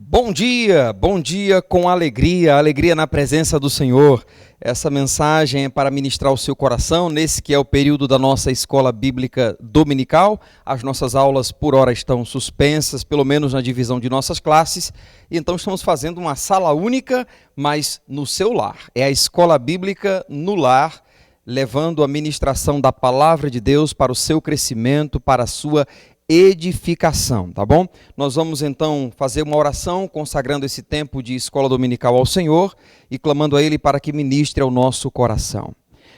Bom dia com alegria na presença do Senhor. Essa mensagem é para ministrar o seu coração, nesse que é o período da nossa escola bíblica dominical. As nossas aulas por hora estão suspensas, pelo menos na divisão de nossas classes. Então estamos fazendo uma sala única, mas no seu lar. É a escola bíblica no lar, levando a ministração da palavra de Deus para o seu crescimento, para a sua edificação, tá bom? Nós vamos então fazer uma oração consagrando esse tempo de escola dominical ao Senhor e clamando a Ele para que ministre ao nosso coração.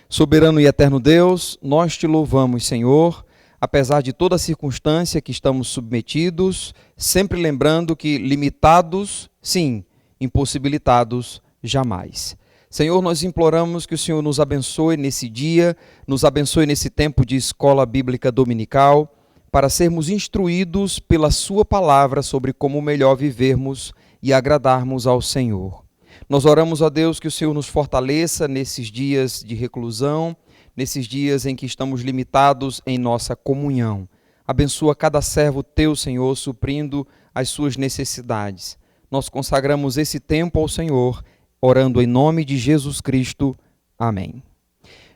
Soberano e eterno Deus, nós te louvamos, Senhor, apesar de toda circunstância que estamos submetidos, sempre lembrando que limitados, sim, impossibilitados, jamais. Senhor, nós imploramos que o Senhor nos abençoe nesse dia, nos abençoe nesse tempo de escola bíblica dominical, para sermos instruídos pela sua palavra sobre como melhor vivermos e agradarmos ao Senhor. Nós oramos a Deus que o Senhor nos fortaleça nesses dias de reclusão, nesses dias em que estamos limitados em nossa comunhão. Abençoa cada servo teu, Senhor, suprindo as suas necessidades. Nós consagramos esse tempo ao Senhor, orando em nome de Jesus Cristo. Amém.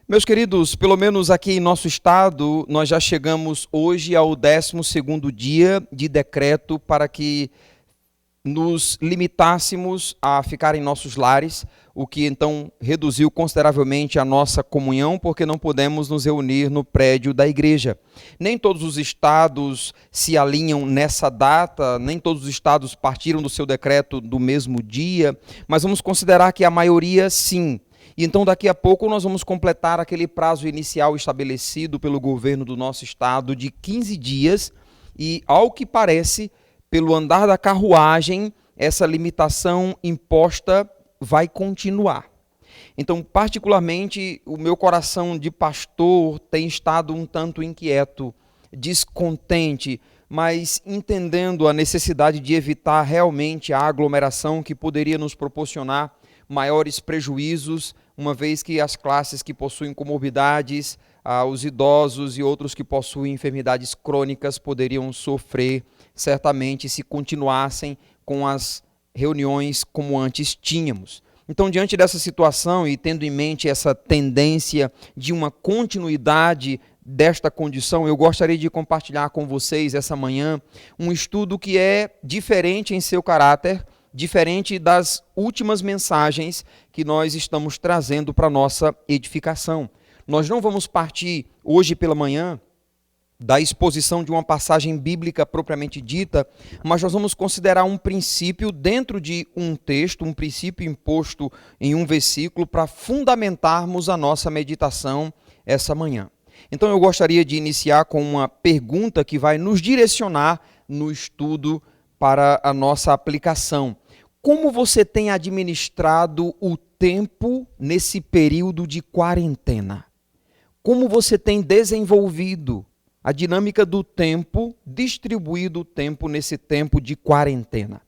Meus queridos, pelo menos aqui em nosso estado, nós já chegamos hoje ao 12º dia de decreto para que nos limitássemos a ficar em nossos lares, o que então reduziu consideravelmente a nossa comunhão, porque não podemos nos reunir no prédio da igreja. Nem todos os estados se alinham nessa data, nem todos os estados partiram do seu decreto do mesmo dia, mas vamos considerar que a maioria sim. E então daqui a pouco nós vamos completar aquele prazo inicial estabelecido pelo governo do nosso estado de 15 dias e, ao que parece, pelo andar da carruagem, essa limitação imposta vai continuar. Então, particularmente, o meu coração de pastor tem estado um tanto inquieto, descontente, mas entendendo a necessidade de evitar realmente a aglomeração que poderia nos proporcionar maiores prejuízos, uma vez que as classes que possuem comorbidades, os idosos e outros que possuem enfermidades crônicas poderiam sofrer certamente se continuassem com as reuniões como antes tínhamos. Então, diante dessa situação e tendo em mente essa tendência de uma continuidade desta condição, eu gostaria de compartilhar com vocês essa manhã um estudo que é diferente em seu caráter, diferente das últimas mensagens que nós estamos trazendo para a nossa edificação. Nós não vamos partir hoje pela manhã da exposição de uma passagem bíblica propriamente dita, mas nós vamos considerar um princípio dentro de um texto, um princípio imposto em um versículo para fundamentarmos a nossa meditação essa manhã. Então eu gostaria de iniciar com uma pergunta que vai nos direcionar no estudo para a nossa aplicação. Como você tem administrado o tempo nesse período de quarentena? Como você tem desenvolvido a dinâmica do tempo, distribuído o tempo nesse tempo de quarentena?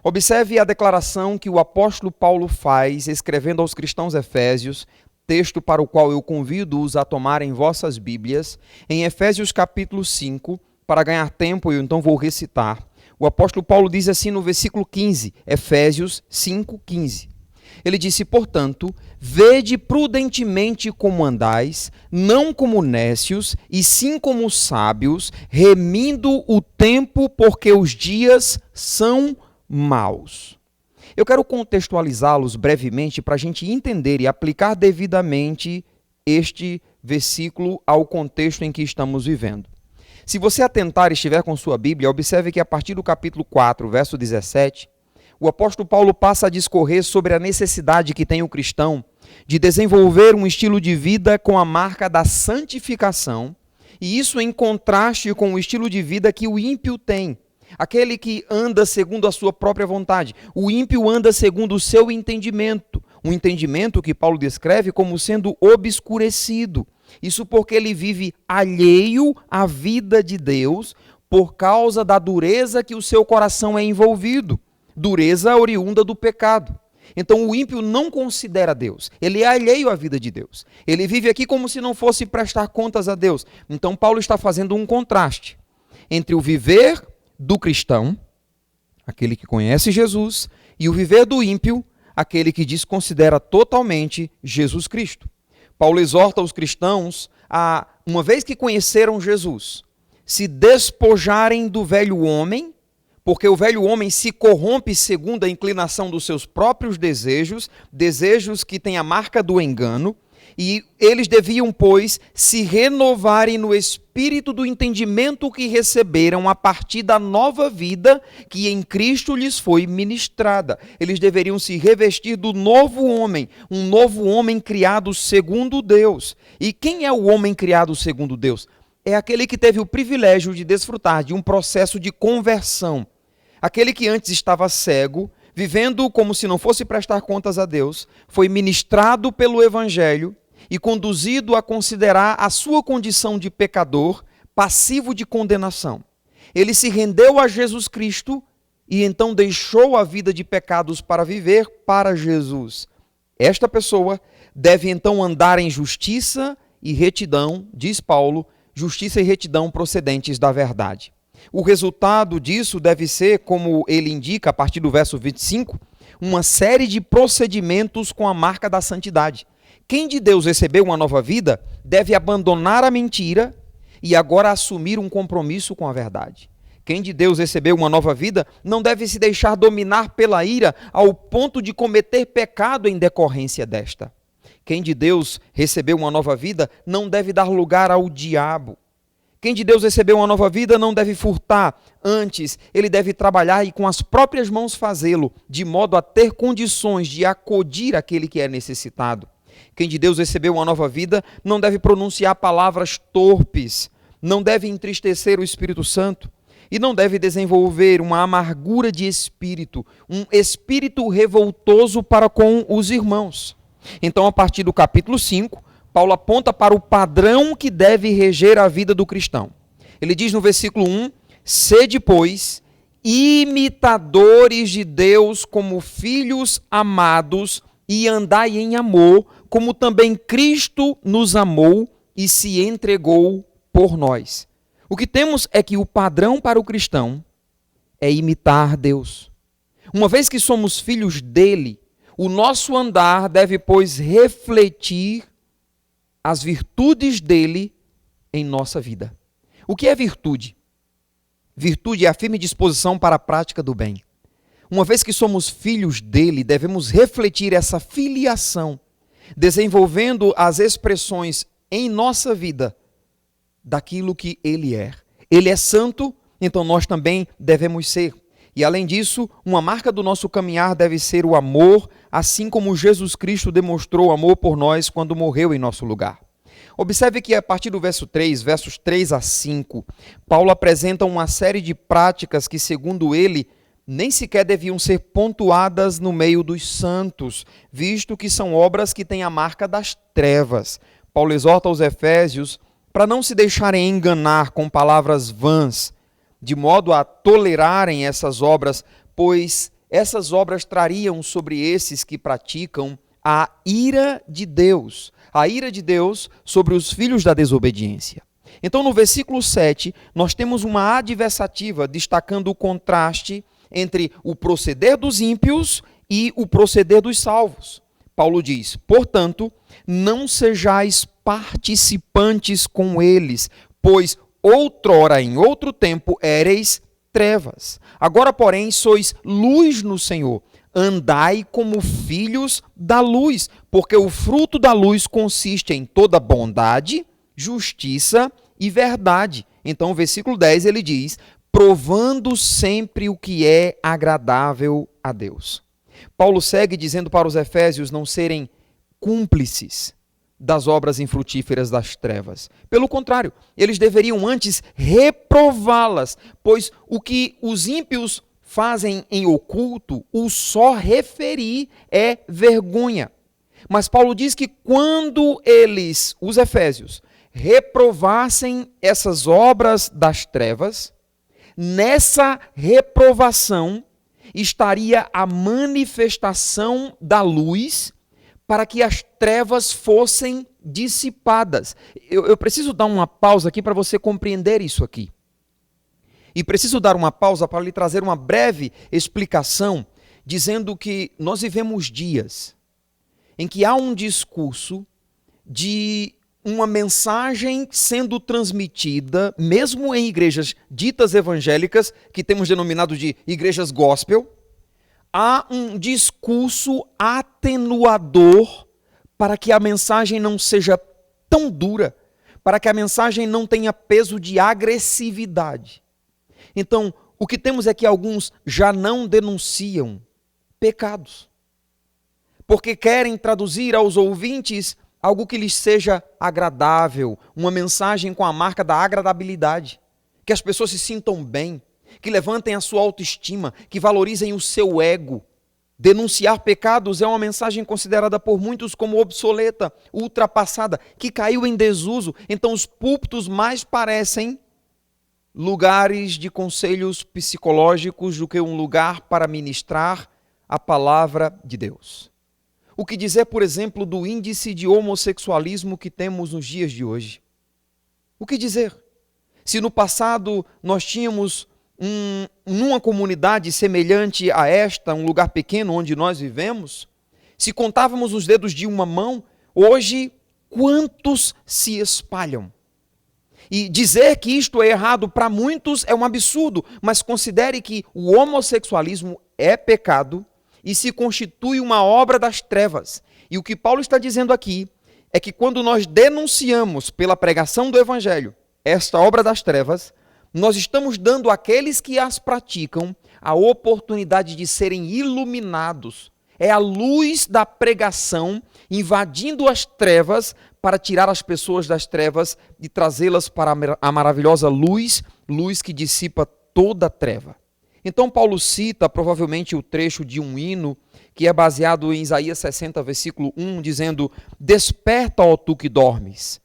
Observe a declaração que o apóstolo Paulo faz, escrevendo aos cristãos efésios, texto para o qual eu convido-os a tomarem vossas Bíblias, em Efésios capítulo 5, para ganhar tempo eu então vou recitar. O apóstolo Paulo diz assim no versículo 15, Efésios 5:15. Ele disse, portanto, vede prudentemente como andais, não como nécios, e sim como sábios, remindo o tempo, porque os dias são maus. Eu quero contextualizá-los brevemente para a gente entender e aplicar devidamente este versículo ao contexto em que estamos vivendo. Se você atentar e estiver com sua Bíblia, observe que a partir do capítulo 4, verso 17, o apóstolo Paulo passa a discorrer sobre a necessidade que tem o cristão de desenvolver um estilo de vida com a marca da santificação, e isso em contraste com o estilo de vida que o ímpio tem, aquele que anda segundo a sua própria vontade. O ímpio anda segundo o seu entendimento, um entendimento que Paulo descreve como sendo obscurecido. Isso porque ele vive alheio à vida de Deus por causa da dureza que o seu coração é envolvido, dureza oriunda do pecado. Então o ímpio não considera Deus, ele é alheio à vida de Deus. Ele vive aqui como se não fosse prestar contas a Deus. Então Paulo está fazendo um contraste entre o viver do cristão, aquele que conhece Jesus, e o viver do ímpio, aquele que desconsidera totalmente Jesus Cristo. Paulo exorta os cristãos a, uma vez que conheceram Jesus, se despojarem do velho homem, porque o velho homem se corrompe segundo a inclinação dos seus próprios desejos, desejos que têm a marca do engano, e eles deviam, pois, se renovarem no espírito do entendimento que receberam a partir da nova vida que em Cristo lhes foi ministrada. Eles deveriam se revestir do novo homem, um novo homem criado segundo Deus. E quem é o homem criado segundo Deus? É aquele que teve o privilégio de desfrutar de um processo de conversão. Aquele que antes estava cego, vivendo como se não fosse prestar contas a Deus, foi ministrado pelo Evangelho e conduzido a considerar a sua condição de pecador, passivo de condenação. Ele se rendeu a Jesus Cristo e então deixou a vida de pecados para viver para Jesus. Esta pessoa deve então andar em justiça e retidão, diz Paulo, justiça e retidão procedentes da verdade. O resultado disso deve ser, como ele indica a partir do verso 25, uma série de procedimentos com a marca da santidade. Quem de Deus recebeu uma nova vida deve abandonar a mentira e agora assumir um compromisso com a verdade. Quem de Deus recebeu uma nova vida não deve se deixar dominar pela ira ao ponto de cometer pecado em decorrência desta. Quem de Deus recebeu uma nova vida não deve dar lugar ao diabo. Quem de Deus recebeu uma nova vida não deve furtar, antes ele deve trabalhar e com as próprias mãos fazê-lo, de modo a ter condições de acudir aquele que é necessitado. Quem de Deus recebeu uma nova vida não deve pronunciar palavras torpes, não deve entristecer o Espírito Santo e não deve desenvolver uma amargura de espírito, um espírito revoltoso para com os irmãos. Então, a partir do capítulo 5, Paulo aponta para o padrão que deve reger a vida do cristão. Ele diz no versículo 1, sede, pois, imitadores de Deus como filhos amados e andai em amor, como também Cristo nos amou e se entregou por nós. O que temos é que o padrão para o cristão é imitar Deus. Uma vez que somos filhos dele, o nosso andar deve, pois, refletir as virtudes dele em nossa vida. O que é virtude? Virtude é a firme disposição para a prática do bem. Uma vez que somos filhos dele, devemos refletir essa filiação, desenvolvendo as expressões em nossa vida daquilo que ele é. Ele é santo, então nós também devemos ser. E além disso, uma marca do nosso caminhar deve ser o amor, assim como Jesus Cristo demonstrou amor por nós quando morreu em nosso lugar. Observe que a partir do verso 3, versos 3 a 5, Paulo apresenta uma série de práticas que, segundo ele, nem sequer deviam ser pontuadas no meio dos santos, visto que são obras que têm a marca das trevas. Paulo exorta os Efésios para não se deixarem enganar com palavras vãs, de modo a tolerarem essas obras, pois essas obras trariam sobre esses que praticam a ira de Deus sobre os filhos da desobediência. Então, no versículo 7, nós temos uma adversativa destacando o contraste entre o proceder dos ímpios e o proceder dos salvos. Paulo diz, portanto, não sejais participantes com eles, pois outrora, em outro tempo, éreis trevas. Agora, porém, sois luz no Senhor. Andai como filhos da luz, porque o fruto da luz consiste em toda bondade, justiça e verdade. Então, o versículo 10, ele diz, provando sempre o que é agradável a Deus. Paulo segue dizendo para os Efésios não serem cúmplices das obras infrutíferas das trevas. Pelo contrário, eles deveriam antes reprová-las, pois o que os ímpios fazem em oculto, o só referir é vergonha. Mas Paulo diz que quando eles, os Efésios, reprovassem essas obras das trevas, nessa reprovação estaria a manifestação da luz para que as trevas fossem dissipadas. Eu preciso dar uma pausa aqui para você compreender isso aqui. E preciso dar uma pausa para lhe trazer uma breve explicação, dizendo que nós vivemos dias em que há um discurso de uma mensagem sendo transmitida, mesmo em igrejas ditas evangélicas, que temos denominado de igrejas gospel, há um discurso atenuador para que a mensagem não seja tão dura, para que a mensagem não tenha peso de agressividade. Então, o que temos é que alguns já não denunciam pecados, porque querem traduzir aos ouvintes algo que lhes seja agradável, uma mensagem com a marca da agradabilidade, que as pessoas se sintam bem, que levantem a sua autoestima, que valorizem o seu ego. Denunciar pecados é uma mensagem considerada por muitos como obsoleta, ultrapassada, que caiu em desuso. Então os púlpitos mais parecem lugares de conselhos psicológicos do que um lugar para ministrar a palavra de Deus. O que dizer, por exemplo, do índice de homossexualismo que temos nos dias de hoje? O que dizer? Se no passado nós tínhamos numa comunidade semelhante a esta, um lugar pequeno onde nós vivemos, se contávamos os dedos de uma mão, hoje quantos se espalham? E dizer que isto é errado para muitos é um absurdo, mas considere que o homossexualismo é pecado e se constitui uma obra das trevas. E o que Paulo está dizendo aqui é que quando nós denunciamos pela pregação do Evangelho esta obra das trevas, nós estamos dando àqueles que as praticam a oportunidade de serem iluminados. É a luz da pregação invadindo as trevas para tirar as pessoas das trevas e trazê-las para a maravilhosa luz, luz que dissipa toda a treva. Então Paulo cita provavelmente o trecho de um hino que é baseado em Isaías 60, versículo 1, dizendo: "Desperta, ó tu que dormes,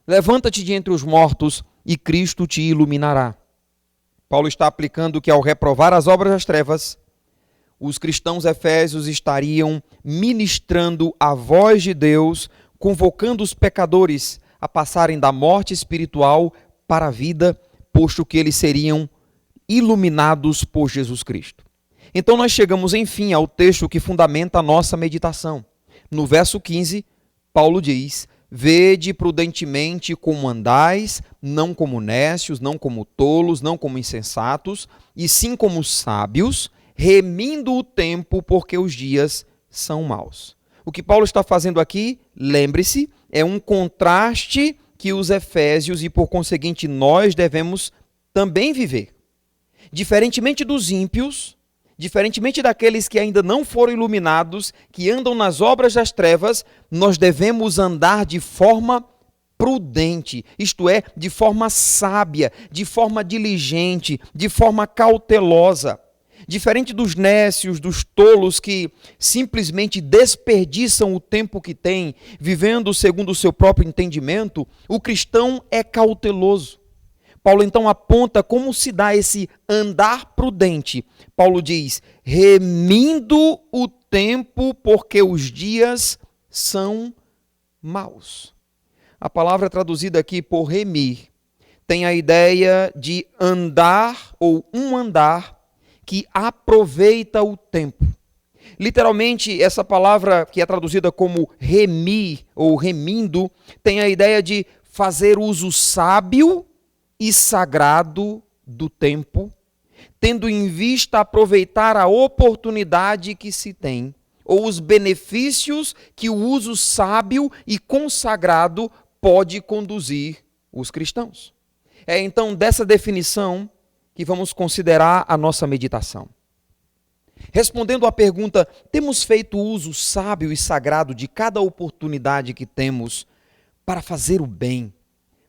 levanta-te de entre os mortos e Cristo te iluminará." Paulo está aplicando que ao reprovar as obras das trevas, os cristãos efésios estariam ministrando a voz de Deus, convocando os pecadores a passarem da morte espiritual para a vida, posto que eles seriam iluminados por Jesus Cristo. Então nós chegamos, enfim, ao texto que fundamenta a nossa meditação. No verso 15, Paulo diz: "Vede prudentemente como andais, não como necios, não como tolos, não como insensatos, e sim como sábios, remindo o tempo, porque os dias são maus." O que Paulo está fazendo aqui, lembre-se, é um contraste que os efésios e, por conseguinte, nós devemos também viver. Diferentemente dos ímpios, diferentemente daqueles que ainda não foram iluminados, que andam nas obras das trevas, nós devemos andar de forma prudente, isto é, de forma sábia, de forma diligente, de forma cautelosa. Diferente dos nécios, dos tolos que simplesmente desperdiçam o tempo que têm, vivendo segundo o seu próprio entendimento, o cristão é cauteloso. Paulo então aponta como se dá esse andar prudente. Paulo diz: remindo o tempo, porque os dias são maus. A palavra traduzida aqui por remir tem a ideia de andar ou um andar que aproveita o tempo. Literalmente, essa palavra que é traduzida como remir ou remindo tem a ideia de fazer uso sábio e sagrado do tempo, tendo em vista aproveitar a oportunidade que se tem, ou os benefícios que o uso sábio e consagrado pode conduzir os cristãos. É então dessa definição que vamos considerar a nossa meditação. Respondendo à pergunta: temos feito uso sábio e sagrado de cada oportunidade que temos para fazer o bem,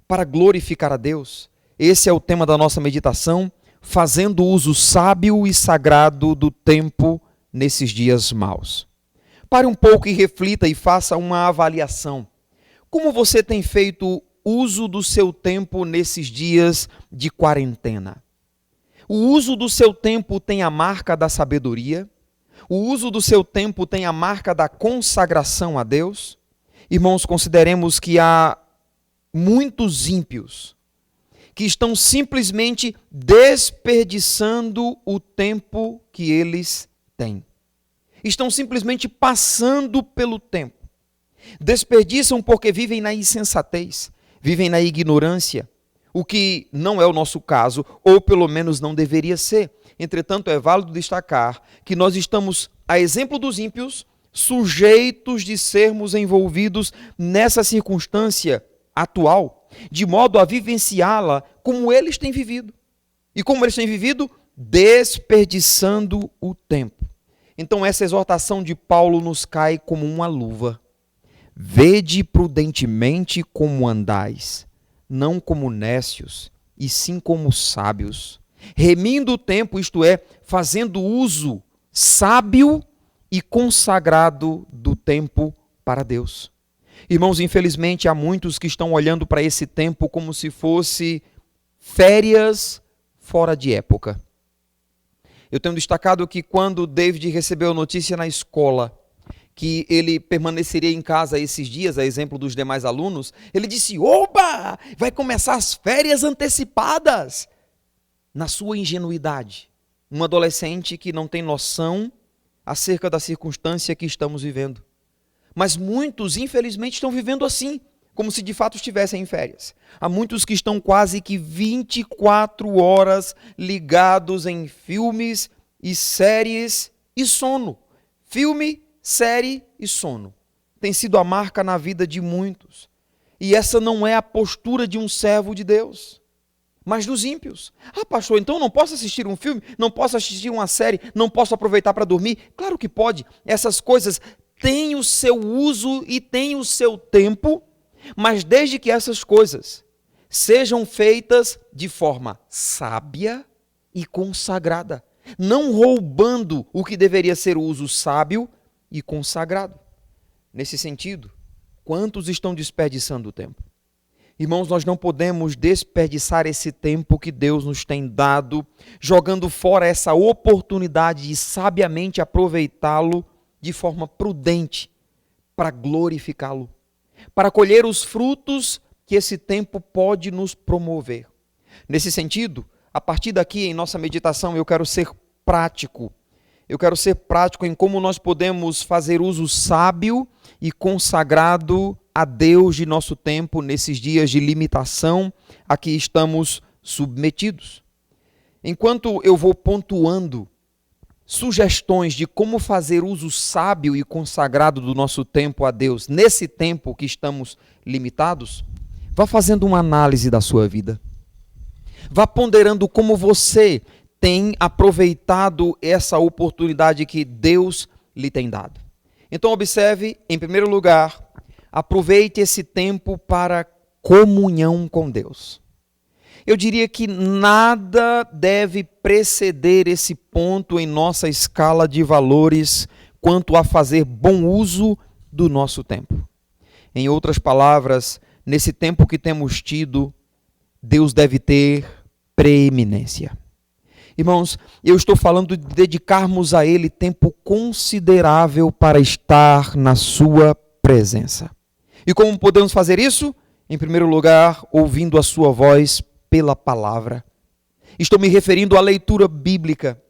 para glorificar a Deus? Esse é o tema da nossa meditação, fazendo uso sábio e sagrado do tempo nesses dias maus. Pare um pouco e reflita e faça uma avaliação. Como você tem feito uso do seu tempo nesses dias de quarentena? O uso do seu tempo tem a marca da sabedoria? O uso do seu tempo tem a marca da consagração a Deus? Irmãos, consideremos que há muitos ímpios que estão simplesmente desperdiçando o tempo que eles têm. Estão simplesmente passando pelo tempo. Desperdiçam porque vivem na insensatez, vivem na ignorância, o que não é o nosso caso, ou pelo menos não deveria ser. Entretanto, é válido destacar que nós estamos, a exemplo dos ímpios, sujeitos de sermos envolvidos nessa circunstância atual, de modo a vivenciá-la como eles têm vivido. E como eles têm vivido? Desperdiçando o tempo. Então essa exortação de Paulo nos cai como uma luva. Vede prudentemente como andais, não como nécios, e sim como sábios, remindo o tempo, isto é, fazendo uso sábio e consagrado do tempo para Deus. Irmãos, infelizmente há muitos que estão olhando para esse tempo como se fosse férias fora de época. Eu tenho destacado que quando David recebeu a notícia na escola que ele permaneceria em casa esses dias, a exemplo dos demais alunos, ele disse: oba, vai começar as férias antecipadas. Na sua ingenuidade, um adolescente que não tem noção acerca da circunstância que estamos vivendo. Mas muitos, infelizmente, estão vivendo assim, como se de fato estivessem em férias. Há muitos que estão quase que 24 horas ligados em filmes e séries e sono. Filme, série e sono. Tem sido a marca na vida de muitos. E essa não é a postura de um servo de Deus, mas dos ímpios. Ah, pastor, então não posso assistir um filme? Não posso assistir uma série? Não posso aproveitar para dormir? Claro que pode. Essas coisas têm o seu uso e têm o seu tempo, mas desde que essas coisas sejam feitas de forma sábia e consagrada, não roubando o que deveria ser o uso sábio e consagrado. Nesse sentido, quantos estão desperdiçando o tempo? Irmãos, nós não podemos desperdiçar esse tempo que Deus nos tem dado, jogando fora essa oportunidade de sabiamente aproveitá-lo de forma prudente, para glorificá-lo, para colher os frutos que esse tempo pode nos promover. Nesse sentido, a partir daqui em nossa meditação eu quero ser prático. Eu quero ser prático em como nós podemos fazer uso sábio e consagrado a Deus de nosso tempo nesses dias de limitação a que estamos submetidos. Enquanto eu vou pontuando sugestões de como fazer uso sábio e consagrado do nosso tempo a Deus nesse tempo que estamos limitados, vá fazendo uma análise da sua vida. Vá ponderando como você tem aproveitado essa oportunidade que Deus lhe tem dado. Então observe, em primeiro lugar, aproveite esse tempo para comunhão com Deus. Eu diria que nada deve preceder esse ponto em nossa escala de valores quanto a fazer bom uso do nosso tempo. Em outras palavras, nesse tempo que temos tido, Deus deve ter preeminência. Irmãos, eu estou falando de dedicarmos a Ele tempo considerável para estar na sua presença. E como podemos fazer isso? Em primeiro lugar, ouvindo a sua voz pela palavra. Estou me referindo à leitura bíblica.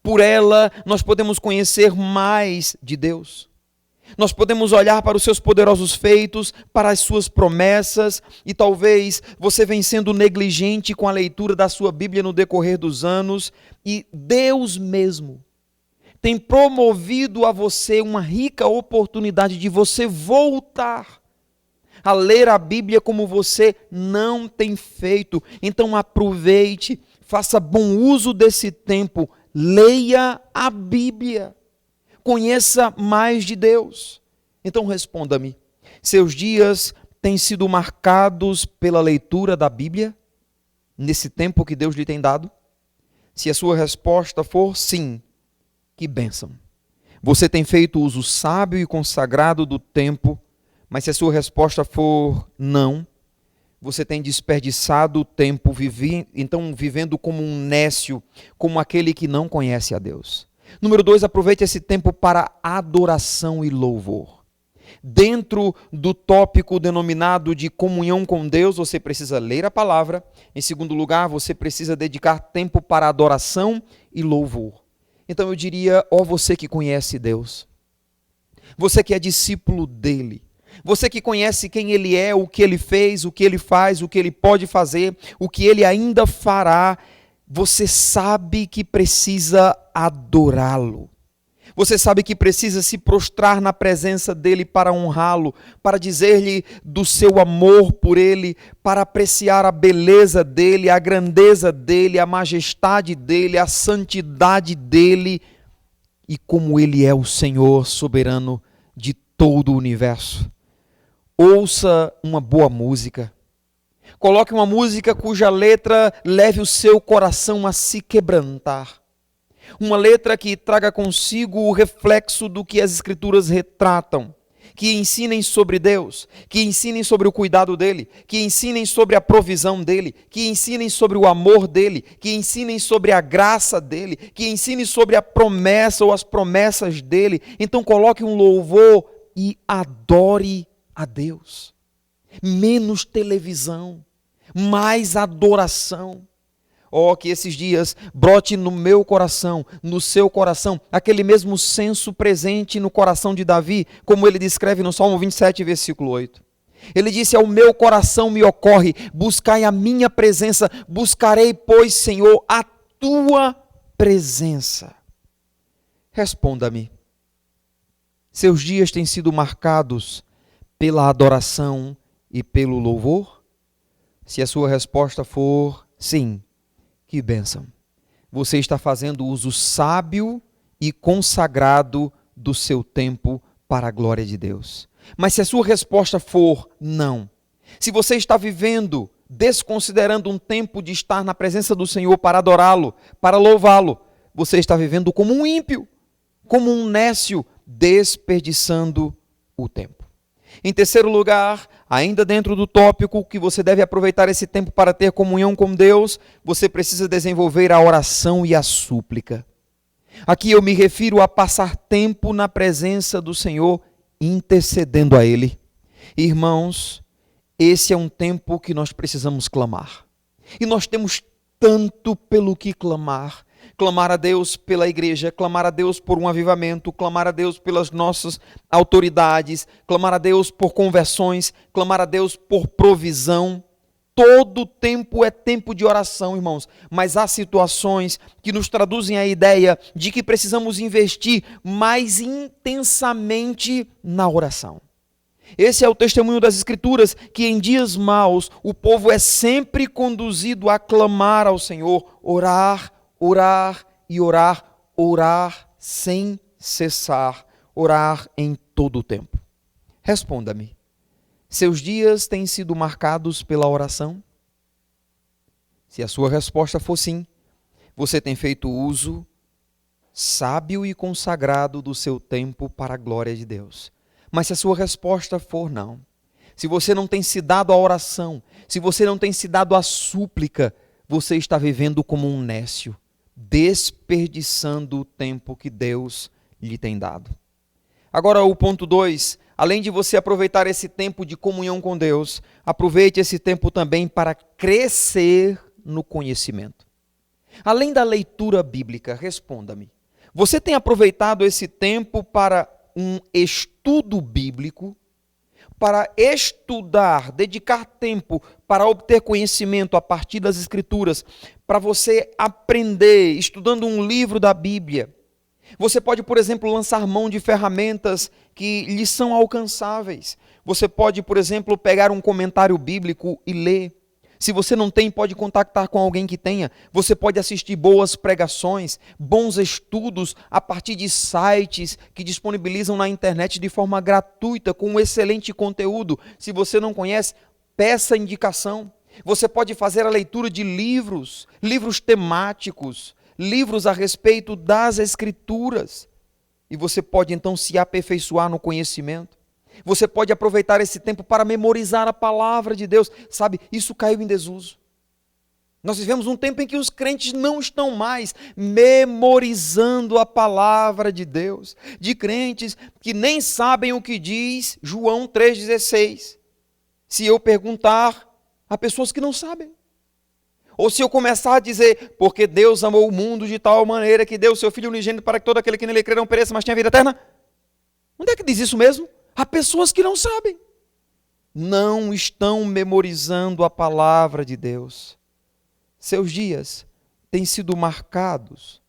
Por ela, nós podemos conhecer mais de Deus. Nós podemos olhar para os seus poderosos feitos, para as suas promessas, e talvez você venha sendo negligente com a leitura da sua Bíblia no decorrer dos anos, e Deus mesmo tem promovido a você uma rica oportunidade de você voltar a ler a Bíblia como você não tem feito. Então aproveite, faça bom uso desse tempo, leia a Bíblia, conheça mais de Deus. Então responda-me, seus dias têm sido marcados pela leitura da Bíblia, nesse tempo que Deus lhe tem dado? Se a sua resposta for sim, que bênção. Você tem feito uso sábio e consagrado do tempo. Mas se a sua resposta for não, você tem desperdiçado o tempo, então vivendo como um nécio, como aquele que não conhece a Deus. Número 2, aproveite esse tempo para adoração e louvor. Dentro do tópico denominado de comunhão com Deus, você precisa ler a palavra. Em segundo lugar, você precisa dedicar tempo para adoração e louvor. Então eu diria, ó você que conhece Deus, você que é discípulo dele, você que conhece quem ele é, o que ele fez, o que ele faz, o que ele pode fazer, o que ele ainda fará, você sabe que precisa adorá-lo. Você sabe que precisa se prostrar na presença dele para honrá-lo, para dizer-lhe do seu amor por ele, para apreciar a beleza dele, a grandeza dele, a majestade dele, a santidade dele e como ele é o Senhor soberano de todo o universo. Ouça uma boa música. Coloque uma música cuja letra leve o seu coração a se quebrantar. Uma letra que traga consigo o reflexo do que as Escrituras retratam, que ensinem sobre Deus, que ensinem sobre o cuidado dele, que ensinem sobre a provisão dele, que ensinem sobre o amor dele, que ensinem sobre a graça dele, que ensinem sobre a promessa ou as promessas dele. Então coloque um louvor e adore a Deus. Menos televisão, mais adoração. Oh, que esses dias brote no meu coração, no seu coração, aquele mesmo senso presente no coração de Davi, como ele descreve no Salmo 27, versículo 8. Ele disse, ao meu coração me ocorre, buscai a minha presença, buscarei, pois, Senhor, a tua presença. Responda-me, seus dias têm sido marcados pela adoração e pelo louvor? Se a sua resposta for sim, que bênção! Você está fazendo uso sábio e consagrado do seu tempo para a glória de Deus. Mas se a sua resposta for não, se você está vivendo desconsiderando um tempo de estar na presença do Senhor para adorá-lo, para louvá-lo, você está vivendo como um ímpio, como um nécio, desperdiçando o tempo. Em terceiro lugar, ainda dentro do tópico que você deve aproveitar esse tempo para ter comunhão com Deus, você precisa desenvolver a oração e a súplica. Aqui eu me refiro a passar tempo na presença do Senhor, intercedendo a Ele. Irmãos, esse é um tempo que nós precisamos clamar. E nós temos tanto pelo que clamar. Clamar a Deus pela igreja, clamar a Deus por um avivamento, clamar a Deus pelas nossas autoridades, clamar a Deus por conversões, clamar a Deus por provisão. Todo tempo é tempo de oração, irmãos, mas há situações que nos traduzem a ideia de que precisamos investir mais intensamente na oração. Esse é o testemunho das Escrituras, que em dias maus o povo é sempre conduzido a clamar ao Senhor, orar e orar, orar sem cessar, orar em todo o tempo. Responda-me, seus dias têm sido marcados pela oração? Se a sua resposta for sim, você tem feito uso sábio e consagrado do seu tempo para a glória de Deus. Mas se a sua resposta for não, se você não tem se dado à oração, se você não tem se dado à súplica, você está vivendo como um nécio, desperdiçando o tempo que Deus lhe tem dado. Agora o ponto 2, além de você aproveitar esse tempo de comunhão com Deus, aproveite esse tempo também para crescer no conhecimento. Além da leitura bíblica, responda-me, você tem aproveitado esse tempo para um estudo bíblico, para estudar, dedicar tempo para obter conhecimento a partir das Escrituras, para você aprender, estudando um livro da Bíblia. Você pode, por exemplo, lançar mão de ferramentas que lhe são alcançáveis. Você pode, por exemplo, pegar um comentário bíblico e ler. Se você não tem, pode contactar com alguém que tenha. Você pode assistir boas pregações, bons estudos a partir de sites que disponibilizam na internet de forma gratuita, com um excelente conteúdo. Se você não conhece, peça indicação. Você pode fazer a leitura de livros, livros temáticos, livros a respeito das Escrituras. E você pode então se aperfeiçoar no conhecimento. Você pode aproveitar esse tempo para memorizar a palavra de Deus. Sabe, isso caiu em desuso. Nós vivemos um tempo em que os crentes não estão mais memorizando a palavra de Deus. De crentes que nem sabem o que diz João 3,16. Se eu perguntar a pessoas que não sabem. Ou se eu começar a dizer, porque Deus amou o mundo de tal maneira que deu o seu Filho unigênito para que todo aquele que nele crê não pereça, mas tenha vida eterna. Onde é que diz isso mesmo? Há pessoas que não sabem. Não estão memorizando a palavra de Deus. Seus dias têm sido marcados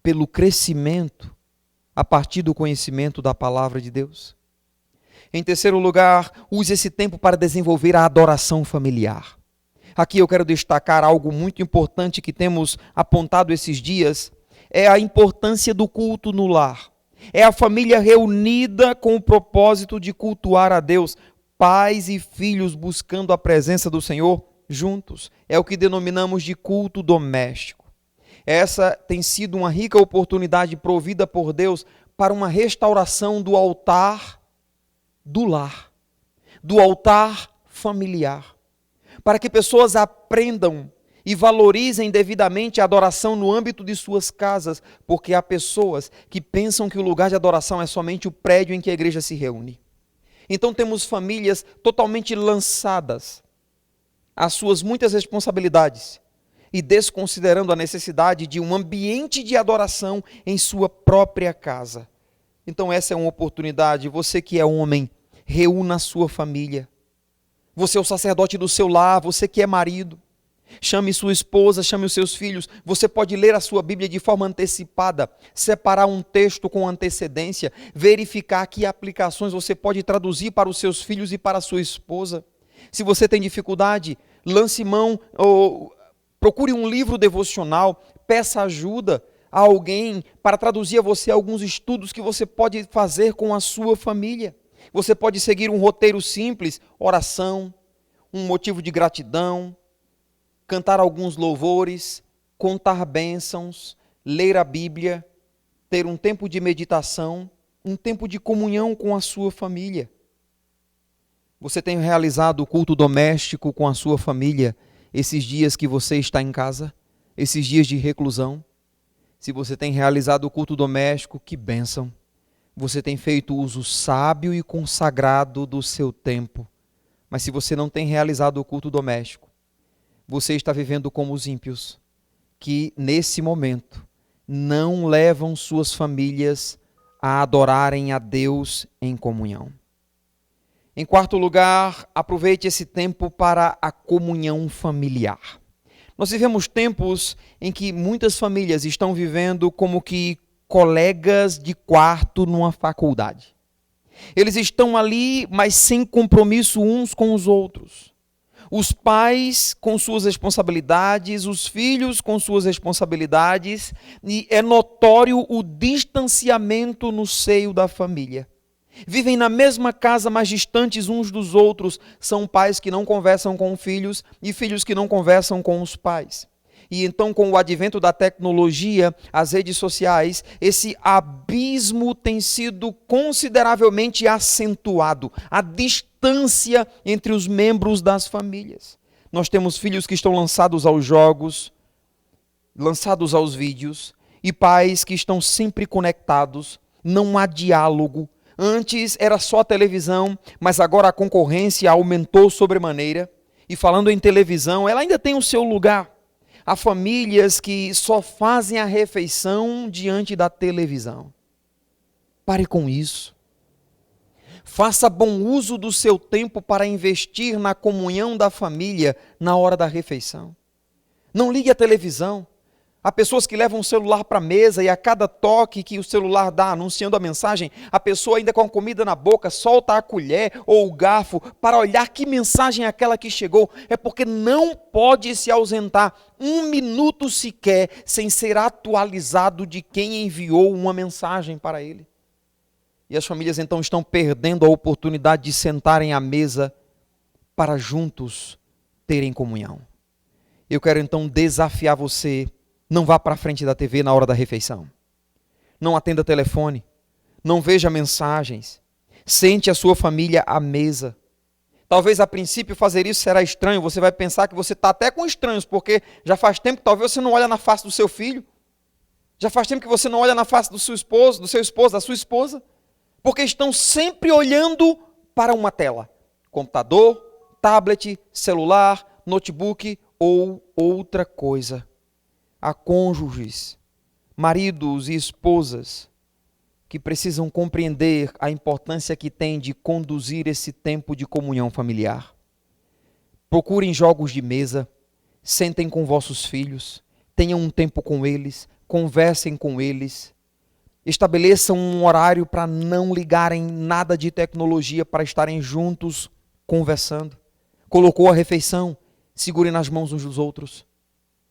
pelo crescimento a partir do conhecimento da palavra de Deus. Em terceiro lugar, use esse tempo para desenvolver a adoração familiar. Aqui eu quero destacar algo muito importante que temos apontado esses dias, é a importância do culto no lar. É a família reunida com o propósito de cultuar a Deus, pais e filhos buscando a presença do Senhor juntos. É o que denominamos de culto doméstico. Essa tem sido uma rica oportunidade provida por Deus para uma restauração do altar do lar, do altar familiar, para que pessoas aprendam e valorizem devidamente a adoração no âmbito de suas casas, porque há pessoas que pensam que o lugar de adoração é somente o prédio em que a igreja se reúne. Então temos famílias totalmente lançadas às suas muitas responsabilidades e desconsiderando a necessidade de um ambiente de adoração em sua própria casa. Então essa é uma oportunidade. Você que é homem, reúna a sua família. Você é o sacerdote do seu lar, você que é marido, chame sua esposa, chame os seus filhos. Você pode ler a sua Bíblia de forma antecipada, separar um texto com antecedência, verificar que aplicações você pode traduzir para os seus filhos e para a sua esposa. Se você tem dificuldade, lance mão ou procure um livro devocional, peça ajuda a alguém para traduzir a você alguns estudos que você pode fazer com a sua família. Você pode seguir um roteiro simples, oração, um motivo de gratidão, cantar alguns louvores, contar bênçãos, ler a Bíblia, ter um tempo de meditação, um tempo de comunhão com a sua família. Você tem realizado o culto doméstico com a sua família esses dias que você está em casa, esses dias de reclusão? Se você tem realizado o culto doméstico, que bênção! Você tem feito uso sábio e consagrado do seu tempo. Mas se você não tem realizado o culto doméstico, você está vivendo como os ímpios, que nesse momento não levam suas famílias a adorarem a Deus em comunhão. Em quarto lugar, aproveite esse tempo para a comunhão familiar. Nós vivemos tempos em que muitas famílias estão vivendo como que colegas de quarto numa faculdade. Eles estão ali, mas sem compromisso uns com os outros. Os pais com suas responsabilidades, os filhos com suas responsabilidades, e é notório o distanciamento no seio da família. Vivem na mesma casa, mas distantes uns dos outros. São pais que não conversam com filhos e filhos que não conversam com os pais. E então, com o advento da tecnologia, as redes sociais, esse abismo tem sido consideravelmente acentuado. A distância entre os membros das famílias. Nós temos filhos que estão lançados aos jogos, lançados aos vídeos, e pais que estão sempre conectados. Não há diálogo. Antes era só a televisão, mas agora a concorrência aumentou sobremaneira. E falando em televisão, ela ainda tem o seu lugar. Há famílias que só fazem a refeição diante da televisão. Pare com isso. Faça bom uso do seu tempo para investir na comunhão da família na hora da refeição. Não ligue a televisão. Há pessoas que levam o celular para a mesa e a cada toque que o celular dá anunciando a mensagem, a pessoa ainda com a comida na boca solta a colher ou o garfo para olhar que mensagem é aquela que chegou. É porque não pode se ausentar um minuto sequer sem ser atualizado de quem enviou uma mensagem para ele. E as famílias então estão perdendo a oportunidade de sentarem à mesa para juntos terem comunhão. Eu quero então desafiar você. Não vá para a frente da TV na hora da refeição. Não atenda telefone. Não veja mensagens. Sente a sua família à mesa. Talvez a princípio fazer isso será estranho, você vai pensar que você está até com estranhos, porque já faz tempo que talvez você não olha na face do seu filho, já faz tempo que você não olha na face do seu esposo, da sua esposa, porque estão sempre olhando para uma tela, computador, tablet, celular, notebook ou outra coisa. Há cônjuges, maridos e esposas que precisam compreender a importância que tem de conduzir esse tempo de comunhão familiar. Procurem jogos de mesa, sentem com vossos filhos, tenham um tempo com eles, conversem com eles, estabeleçam um horário para não ligarem nada de tecnologia, para estarem juntos conversando. Colocou a refeição, segurem nas mãos uns dos outros.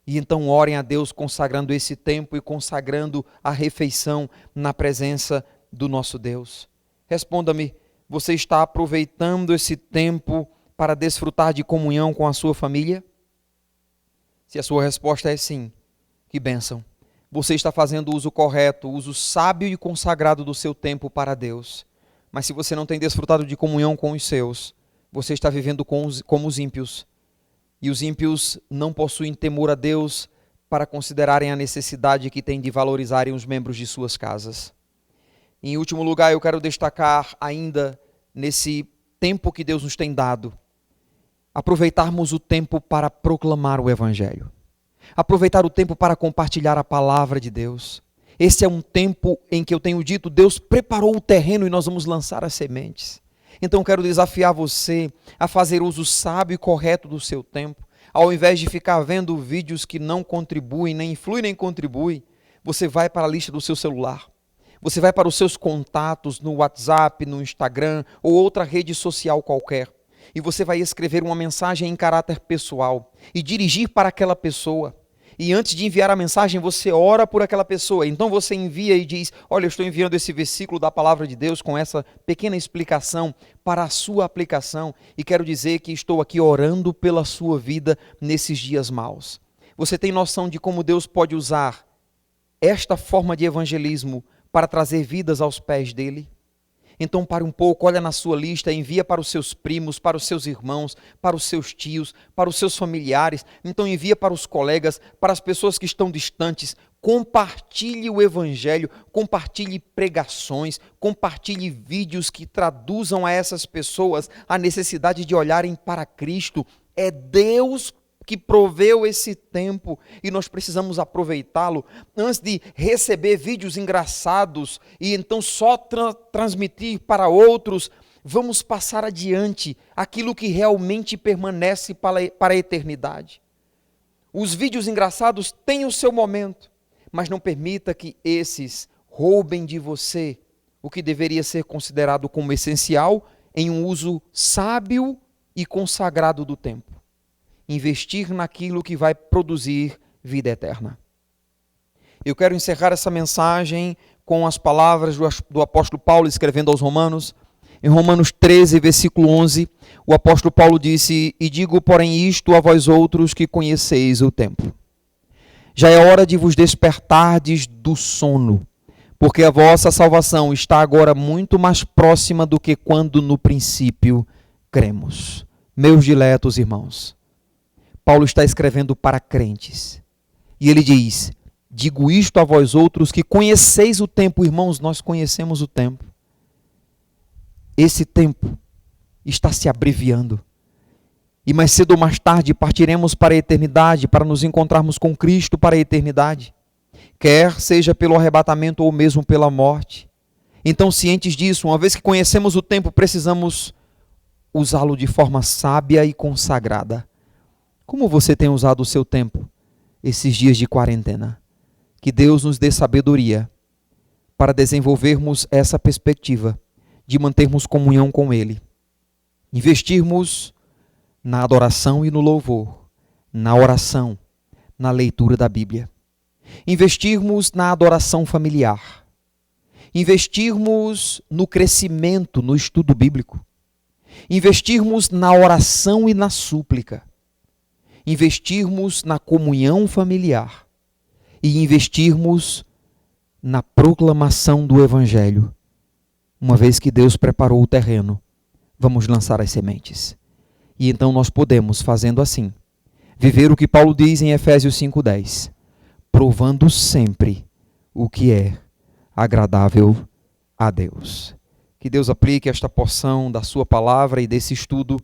E então orem a Deus consagrando esse tempo e consagrando a refeição na presença do nosso Deus. Responda-me, você está aproveitando esse tempo para desfrutar de comunhão com a sua família? Se a sua resposta é sim, que bênção. Você está fazendo o uso correto, o uso sábio e consagrado do seu tempo para Deus. Mas se você não tem desfrutado de comunhão com os seus, você está vivendo como os ímpios. E os ímpios não possuem temor a Deus para considerarem a necessidade que têm de valorizarem os membros de suas casas. Em último lugar, eu quero destacar ainda nesse tempo que Deus nos tem dado, aproveitarmos o tempo para proclamar o Evangelho. Aproveitar o tempo para compartilhar a palavra de Deus. Esse é um tempo em que eu tenho dito, Deus preparou o terreno e nós vamos lançar as sementes. Então quero desafiar você a fazer uso sábio e correto do seu tempo. Ao invés de ficar vendo vídeos que não contribuem, nem influem, nem contribuem, você vai para a lista do seu celular. Você vai para os seus contatos no WhatsApp, no Instagram ou outra rede social qualquer. E você vai escrever uma mensagem em caráter pessoal e dirigir para aquela pessoa. E antes de enviar a mensagem, você ora por aquela pessoa. Então você envia e diz, olha, eu estou enviando esse versículo da palavra de Deus com essa pequena explicação para a sua aplicação. E quero dizer que estou aqui orando pela sua vida nesses dias maus. Você tem noção de como Deus pode usar esta forma de evangelismo para trazer vidas aos pés dele? Então pare um pouco, olha na sua lista, envia para os seus primos, para os seus irmãos, para os seus tios, para os seus familiares. Então envia para os colegas, para as pessoas que estão distantes. Compartilhe o Evangelho, compartilhe pregações, compartilhe vídeos que traduzam a essas pessoas a necessidade de olharem para Cristo. É Deus que proveu esse tempo e nós precisamos aproveitá-lo antes de receber vídeos engraçados e então só transmitir para outros. Vamos passar adiante aquilo que realmente permanece para a eternidade. Os vídeos engraçados têm o seu momento, mas não permita que esses roubem de você o que deveria ser considerado como essencial em um uso sábio e consagrado do tempo. Investir naquilo que vai produzir vida eterna. Eu quero encerrar essa mensagem com as palavras do apóstolo Paulo escrevendo aos Romanos. Em Romanos 13, versículo 11, o apóstolo Paulo disse, e digo, porém, isto a vós outros que conheceis o tempo. Já é hora de vos despertardes do sono, porque a vossa salvação está agora muito mais próxima do que quando no princípio cremos. Meus diletos irmãos, Paulo está escrevendo para crentes. E ele diz, digo isto a vós outros que conheceis o tempo. Irmãos, nós conhecemos o tempo. Esse tempo está se abreviando. E mais cedo ou mais tarde partiremos para a eternidade, para nos encontrarmos com Cristo para a eternidade. Quer seja pelo arrebatamento ou mesmo pela morte. Então, cientes disso, uma vez que conhecemos o tempo, precisamos usá-lo de forma sábia e consagrada. Como você tem usado o seu tempo esses dias de quarentena? Que Deus nos dê sabedoria para desenvolvermos essa perspectiva de mantermos comunhão com Ele. Investirmos na adoração e no louvor, na oração, na leitura da Bíblia. Investirmos na adoração familiar. Investirmos no crescimento, no estudo bíblico. Investirmos na oração e na súplica. Investirmos na comunhão familiar e investirmos na proclamação do Evangelho. Uma vez que Deus preparou o terreno, vamos lançar as sementes. E então nós podemos, fazendo assim, viver o que Paulo diz em Efésios 5:10, provando sempre o que é agradável a Deus. Que Deus aplique esta porção da sua palavra e desse estudo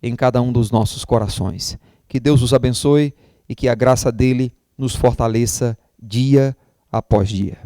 em cada um dos nossos corações. Que Deus os abençoe e que a graça dele nos fortaleça dia após dia.